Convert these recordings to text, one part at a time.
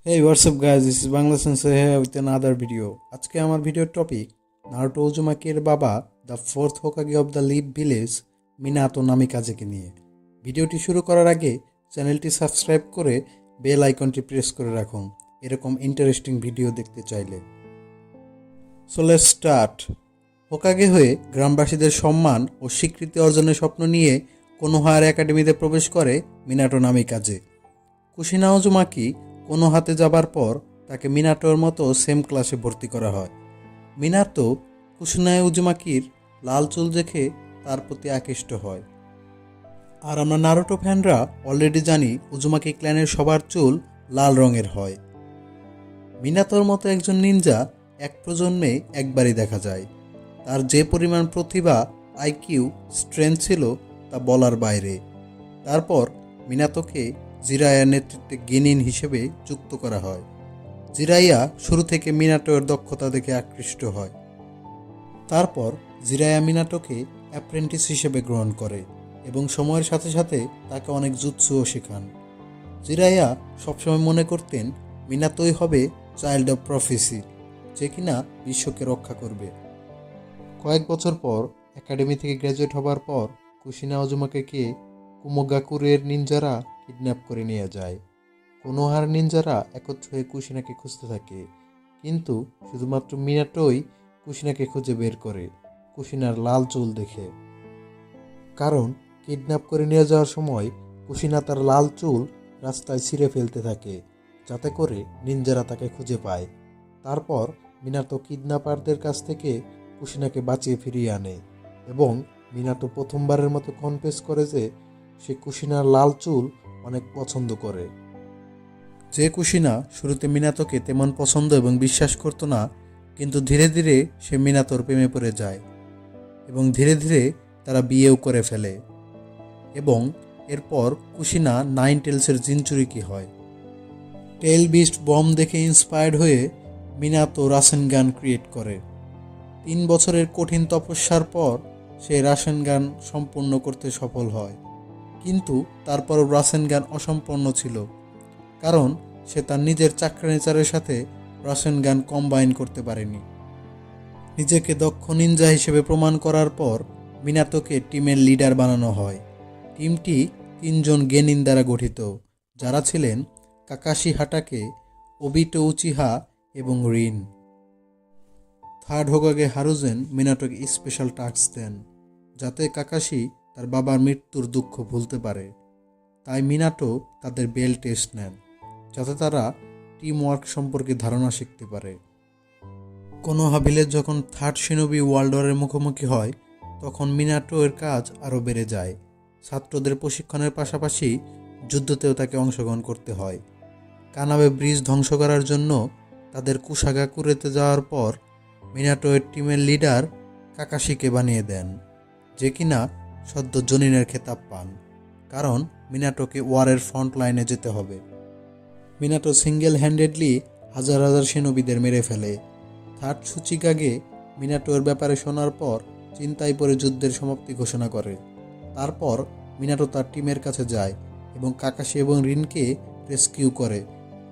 Hey, what's up guys? This is Bangla Sensei here with another video. আজকে আমার ভিডিওর topic Naruto উজুমাকির বাবা the fourth Hokage of the leaf village Minato নামিকাজেকে নিয়ে। ভিডিওটি শুরু করার আগে চ্যানেলটি সাবস্ক্রাইব করে বেল আইকনটি প্রেস করে রাখুন এরকম ইন্টারেস্টিং ভিডিও দেখতে চাইলে। So let's start. হোকাগে হয়ে গ্রামবাসীদের সম্মান ও স্বীকৃতি অর্জনের স্বপ্ন নিয়ে কোনোহার একাডেমিতে প্রবেশ করে মিনাটো নামিকাজে। কুশিনা উজুমাকি কোনো হাতে যাবার পর তাকে মিনাটোর মতো সেম ক্লাসে ভর্তি করা হয়। মিনাতো কুশিনা উজুমাকির লাল চুল দেখে তার প্রতি আকৃষ্ট হয়। আর আমরা নারুটো ফ্যানরা অলরেডি জানি উজুমাকি ক্ল্যানের সবার চুল লাল রঙের হয়। মিনাতোর মতো একজন নিনজা এক প্রজন্মে একবারই দেখা যায়। তার যে পরিমাণ প্রতিভা, আইকিউ, স্ট্রেংথ ছিল তা বলার বাইরে। তারপর মিনাতোকে জিরায়ার নেতৃত্বে গেনিন হিসেবে যুক্ত করা হয়। জিরাইয়া শুরু থেকে মিনাটোর দক্ষতা দেখে আকৃষ্ট হয়। তারপর জিরায়া মিনাটোকে অ্যাপ্রেন্টিস হিসেবে গ্রহণ করে এবং সময়ের সাথে সাথে তাকে অনেক জুৎসুও শেখান। জিরাইয়া সবসময় মনে করতেন মিনাতোই হবে চাইল্ড অফ প্রফেসি, যে কিনা বিশ্বকে রক্ষা করবে। কয়েক বছর পর একাডেমি থেকে গ্র্যাজুয়েট হবার পর কুশিনা উজুমাকিকে কুমোগাকুরের নিনজারা কিডন্যাপ করে নিয়ে যায়। কোনোহার নিনজারা একত্র হয়ে কুশিনাকে খুঁজতে থাকে, কিন্তু শুধুমাত্র মিনাটোই কুশিনাকে খুঁজে বের করে কুশিনার লাল চুল দেখে। কারণ কিডন্যাপ করে নিয়ে যাওয়ার সময় কুশিনা তার লাল চুল রাস্তায় ছিঁড়ে ফেলতে থাকে, যাতে করে নিনজারা তাকে খুঁজে পায়। তারপর মিনাতো কিডন্যাপারদের কাছ থেকে কুশিনাকে বাঁচিয়ে ফিরিয়ে আনে এবং মিনাতো প্রথমবারের মতো কনফেস করে যে সে কুশিনার লাল চুল অনেক পছন্দ করে। যে কুশিনা শুরুতে মিনাতোকে তেমন পছন্দ এবং বিশ্বাস করতো না, কিন্তু ধীরে ধীরে সে মিনাতোর প্রেমে পড়ে যায় এবং ধীরে ধীরে তারা বিয়েও করে ফেলে। এবং এরপর কুশিনা নাইন টেলসের জিনচুরিকি হয়। টেল বিস্ট বম দেখে ইন্সপায়ার্ড হয়ে মিনাতো রাসেনগান ক্রিয়েট করে। 3 বছরের কঠিন তপস্যার পর সে রাসেনগান সম্পূর্ণ করতে সফল হয়, কিন্তু তারপরও রাসেনগান অসম্পূর্ণ ছিল, কারণ সে তার নিজের চাক্রানিচারের সাথে রাসেনগান কম্বাইন করতে পারেনি। নিজেকে দক্ষ নিনজা হিসেবে প্রমাণ করার পর মিনাতোকে টিমের লিডার বানানো হয়। টিমটি 3 জন গেনিন দ্বারা গঠিত, যারা ছিলেন কাকাশি হাটাকে, ওবিটো উচিহা এবং রিন। থার্ড হোকাগে হারুজেন মিনাটোকে স্পেশাল টাস্ক দেন, যাতে কাকাশি তার বাবার মৃত্যুর দুঃখ ভুলতে পারে। তাই মিনাটো তাদের বেল টেস্ট নেন, যাতে তারা টিম ওয়ার্ক সম্পর্কে ধারণা শিখতে পারে। কোনোহা ভিলেজ যখন থার্ড শিনোবি ওয়ার্ল্ড ওয়ারের মুখোমুখি হয়, তখন মিনাটো এর কাজ আরও বেড়ে যায়। ছাত্রদের প্রশিক্ষণের পাশাপাশি যুদ্ধতেও তাকে অংশগ্রহণ করতে হয়। কানাবে ব্রিজ ধ্বংস করার জন্য তাদের কুসাগাকুরেতে যাওয়ার পর মিনাটো এর টিমের লিডার কাকাশিকে বানিয়ে দেন, যে কিনা সদ্য জনিনের খেতাব পান, কারণ মিনাটোকে ওয়ারের ফ্রন্ট লাইনে যেতে হবে। মিনাটো সিঙ্গেল হ্যান্ডেডলি হাজার হাজার সেনবিদের মেরে ফেলে। থার্ড সুচিকাগে মিনাটোর ব্যাপারে শোনার পর চিন্তায় পড়ে যুদ্ধের সমাপ্তি ঘোষণা করে। তারপর মিনাটো তার টিমের কাছে যায় এবং কাকাশি এবং রিনকে রেস্কিউ করে,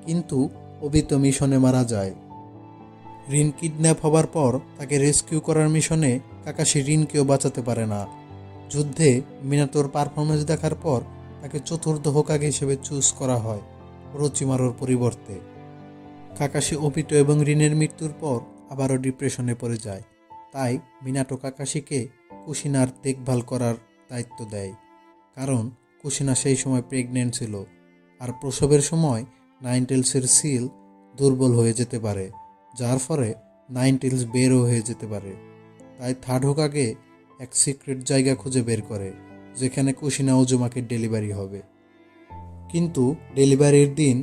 কিন্তু ওবিতো মিশনে মারা যায়। রিন কিডন্যাপ হবার পর তাকে রেস্কিউ করার মিশনে কাকাশি রিনকেও বাঁচাতে পারে না। যুদ্ধে মিনাতোর পারফরমেন্স দেখার পর তাকে চতুর্থ হোকাগে হিসেবে চুজ করা হয় ওরোচিমারুর পরিবর্তে। কাকাশি ওবিটো এবং রিনের মৃত্যুর পর আবারও ডিপ্রেশনে পড়ে যায়, তাই মিনাটো কাকাশিকে কুশিনার দেখভাল করার দায়িত্ব দেয়, কারণ কুশিনা সেই সময় প্রেগনেন্ট ছিল আর প্রসবের সময় নাইন টেলসের সিল দুর্বল হয়ে যেতে পারে, যার ফলে নাইন টেলস বেরও হয়ে যেতে পারে। তাই থার্ড হোকাগে এক সিক্রেট জায়গা খুঁজে বের করে যেখানে কুশিনা উজুমাকির ডেলিভারি হবে। কিন্তু ডেলিভারির দিন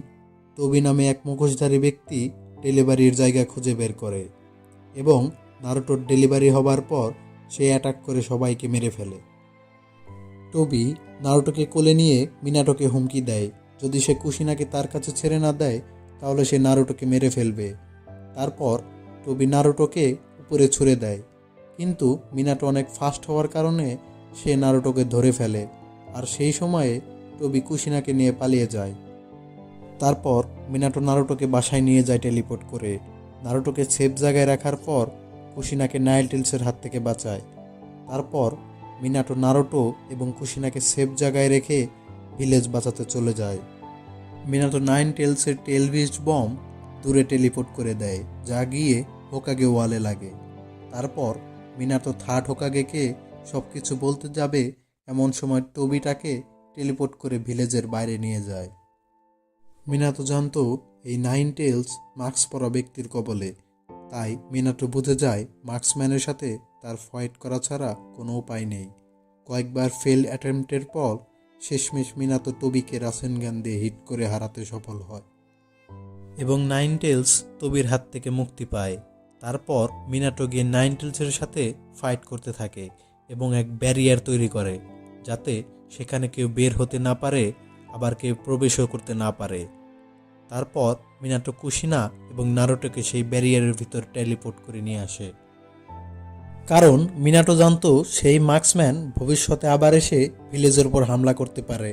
তোবি নামে এক মুখোশধারী ব্যক্তি ডেলিভারির জায়গা খুঁজে বের করে এবং নারুটোর ডেলিভারি হবার পর সে অ্যাটাক করে সবাইকে মেরে ফেলে। টোবি নারুটোকে কোলে নিয়ে মিনাটোকে হুমকি দেয়, যদি সে কুশিনাকে তার কাছে ছেড়ে না দেয় তাহলে সে নারুটোকে মেরে ফেলবে। তারপর টোবি নারুটোকে উপরে ছুঁড়ে দেয়, কিন্তু মিনাটো অনেক ফাস্ট হওয়ার কারণে সে নারুটোকে ধরে ফেলে, আর সেই সময়ে টোবি কুশিনাকে নিয়ে পালিয়ে যায়। তারপর মিনাটো নারুটোকে বাসায় নিয়ে যায় টেলিপোর্ট করে। নারুটোকে সেফ জায়গায় রাখার পর কুশিনাকে নাইনটেলসের হাত থেকে বাঁচায়। তারপর মিনাটো নারুটো এবং কুশিনাকে সেফ জায়গায় রেখে ভিলেজ বাঁচাতে চলে যায়। মিনাটো নাইনটেলসের টেলভিস্ট বম দূরে টেলিপোর্ট করে দেয়, যা গিয়ে হোকাগে ওয়ালে লাগে। তারপর মিনাটো থার্ড হোকাগেকে সব কিছু বলতে যাবে, এমন সময় টোবিটাকে টেলিপোর্ট করে ভিলেজের বাইরে নিয়ে যায়। মিনাটো জানতো এই নাইনটেলস মাস্ক পরা ব্যক্তির কবলে, তাই মিনাটো বুঝে যায় মার্কসম্যানের সাথে তার ফাইট করা ছাড়া কোনো উপায় নেই। কয়েকবার ফেল্ড অ্যাটেম্পটের পর শেষমেশ মিনাতো টোবিকে রাসেনগান দিয়ে হিট করে হারাতে সফল হয় এবং নাইনটেলস টোবির হাত থেকে মুক্তি পায়। তারপর মিনাটো গিয়ে নাইনটেলসের সাথে ফাইট করতে থাকে এবং এক ব্যারিয়ার তৈরি করে, যাতে সেখানে কেউ বের হতে না পারে, আবার কেউ প্রবেশও করতে না পারে। তারপর মিনাটো কুশিনা এবং নারুটোকে সেই ব্যারিয়ারের ভিতর টেলিপোর্ট করে নিয়ে আসে, কারণ মিনাটো জানতো সেই মার্কসম্যান ভবিষ্যতে আবার এসে ভিলেজের উপর হামলা করতে পারে।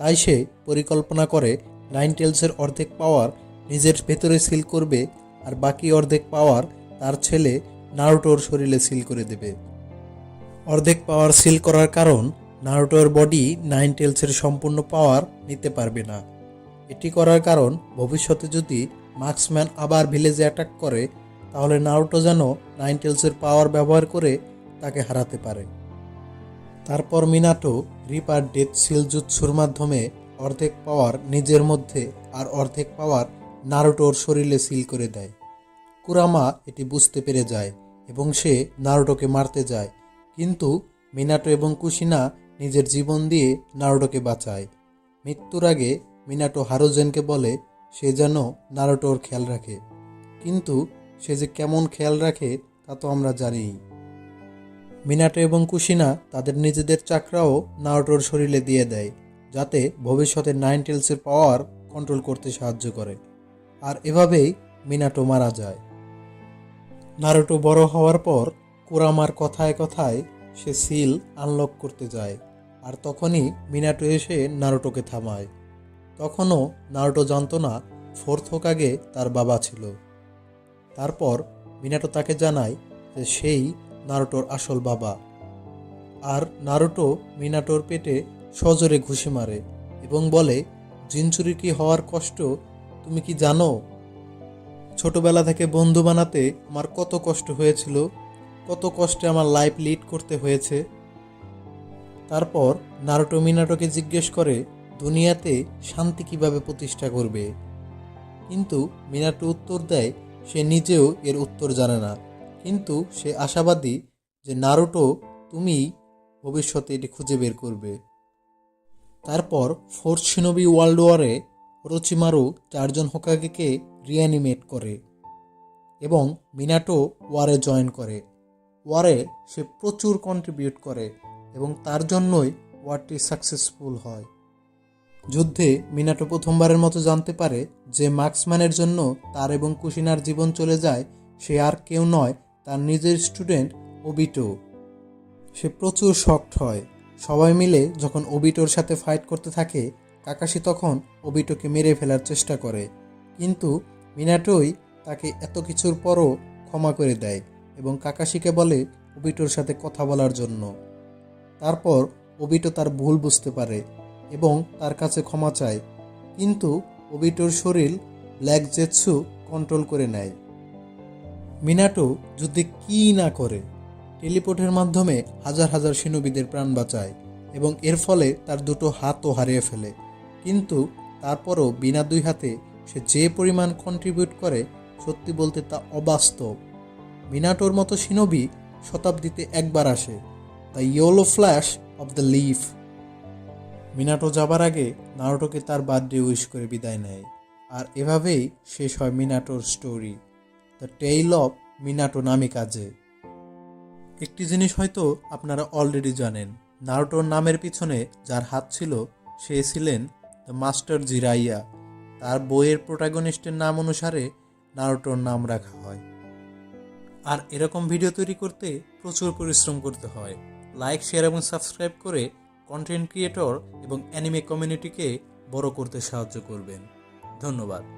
তাই সে পরিকল্পনা করে নাইনটেলসের অর্ধেক পাওয়ার নিজের ভেতরে সিল করবে, আর বাকি অর্ধেক পাওয়ার তার ছেলে নারুটোর শরীরে সিল করে দেবে। অর্ধেক পাওয়ার সিল করার কারণ নারুটোর বডি নাইনটেলসের সম্পূর্ণ পাওয়ার নিতে পারবে না। এটি করার কারণ ভবিষ্যতে যদি মার্কসম্যান আবার ভিলেজে অ্যাটাক করে, তাহলে নারুটো যেন নাইনটেলসের পাওয়ার ব্যবহার করে তাকে হারাতে পারে। তারপর মিনাটো রিপার ডেথ সিল জুৎসুর মাধ্যমে অর্ধেক পাওয়ার নিজের মধ্যে আর অর্ধেক পাওয়ার নারুটোর শরীরে সিল করে দেয়। কুরামা এটি বুঝতে পেরে যায় এবং সে নারুটোকে মারতে যায়, কিন্তু মিনাটো এবং কুশিনা নিজের জীবন দিয়ে নারুটোকে বাঁচায়। মৃত্যুর আগে মিনাটো হারুজেনকে বলে সে যেন নারুটোর খেয়াল রাখে, কিন্তু সে যে কেমন খেয়াল রাখে তা তো আমরা জানিই। মিনাটো এবং কুশিনা তাদের নিজেদের চাকরাও নারুটোর শরীরে দিয়ে দেয়, যাতে ভবিষ্যতে নাইনটেলসের পাওয়ার কন্ট্রোল করতে সাহায্য করে। আর এভাবেই মিনাটো মারা যায়। নারুটো বড় হওয়ার পর কুরামার কথায় কথায় সে সিল আনলক করতে যায়, আর তখনই মিনাটো এসে নারুটোকে থামায়। তখনও নারুটো জানতো না ফোর্থ হোকাগে তার বাবা ছিল। তারপর মিনাটো তাকে জানায় যে সেই নারুটোর আসল বাবা। আর নারুটো মিনাটোর পেটে সজোরে ঘুষি মারে এবং বলে, জিনচুরিকি হওয়ার কষ্ট তুমি কি জানো? ছোটবেলা থেকে বন্ধু বানাতে আমার কত কষ্ট হয়েছিল, কত কষ্টে আমার লাইফ লিড করতে হয়েছে। তারপর নারুটো মিনাটোকে জিজ্ঞেস করে দুনিয়াতে শান্তি কিভাবে প্রতিষ্ঠা করবে, কিন্তু মিনাটো উত্তর দেয় সে নিজেও এর উত্তর জানে না, কিন্তু সে আশাবাদী যে নারুটো তুমি ভবিষ্যতে এটি খুঁজে বের করবে। তারপর ফোর্থ শিনোবি ওয়ার্ল্ড ওয়ারে ওরোচিমারু 4 জন হোকাগেকে রিঅ্যানিমেট করে এবং মিনাটো ওয়ারে জয়েন করে। ওয়ারে সে প্রচুর কন্ট্রিবিউট করে এবং তার জন্যই ওয়ারটি সাকসেসফুল হয়। যুদ্ধে মিনাটো প্রথমবারের মতো জানতে পারে যে মার্কসম্যানের জন্য তার এবং কুশিনার জীবন চলে যায় সে আর কেউ নয়, তার নিজের স্টুডেন্ট ওবিটো। সে প্রচুর শকড হয়। সবাই মিলে যখন ওবিটোর সাথে ফাইট করতে থাকে, কাকাশি তখন ওবিটোকে মেরে ফেলার চেষ্টা করে, কিন্তু মিনাটোই তাকে এত কিছুর পরও ক্ষমা করে দেয় এবং কাকাশিকে বলে ওবিটোর সাথে কথা বলার জন্য। তারপর ওবিটো তার ভুল বুঝতে পারে এবং তার কাছে ক্ষমা চায়, কিন্তু ওবিটোর শরীর ব্ল্যাক জেৎসু কন্ট্রোল করে নেয়। মিনাটো যুদ্ধে কী না করে, টেলিপোর্টের মাধ্যমে হাজার হাজার শিনোবিদের প্রাণ বাঁচায় এবং এর ফলে তার দুটো হাতও হারিয়ে ফেলে, কিন্তু তারপরও বিনা 2 হাতে সে যে পরিমাণ কন্ট্রিবিউট করে, সত্যি বলতে তা অবাস্তব। মিনাটোর মতো শিনোবি শতাব্দীতে একবার আসে, the yellow flash of the leaf. Minato যাবার আগে নারুটোকে তার বার্থডে উইশ করে বিদায় নেয়, আর এভাবেই শেষ হয় মিনাটোর story, the tail of Minato Namikaze. একটি জিনিস হয়তো আপনারা অলরেডি জানেন, নারুটোর নামের পিছনে যার হাত ছিল সে ছিলেন দ্য মাস্টার জিরাইয়া। তার বইয়ের প্রোটাগনিস্টের নাম অনুসারে নারুটোর নাম রাখা হয়। আর এরকম ভিডিও তৈরি করতে প্রচুর পরিশ্রম করতে হয়। লাইক, শেয়ার এবং সাবস্ক্রাইব করে কন্টেন্ট ক্রিয়েটর এবং অ্যানিমে কমিউনিটিকে বড় করতে সাহায্য করবেন। ধন্যবাদ।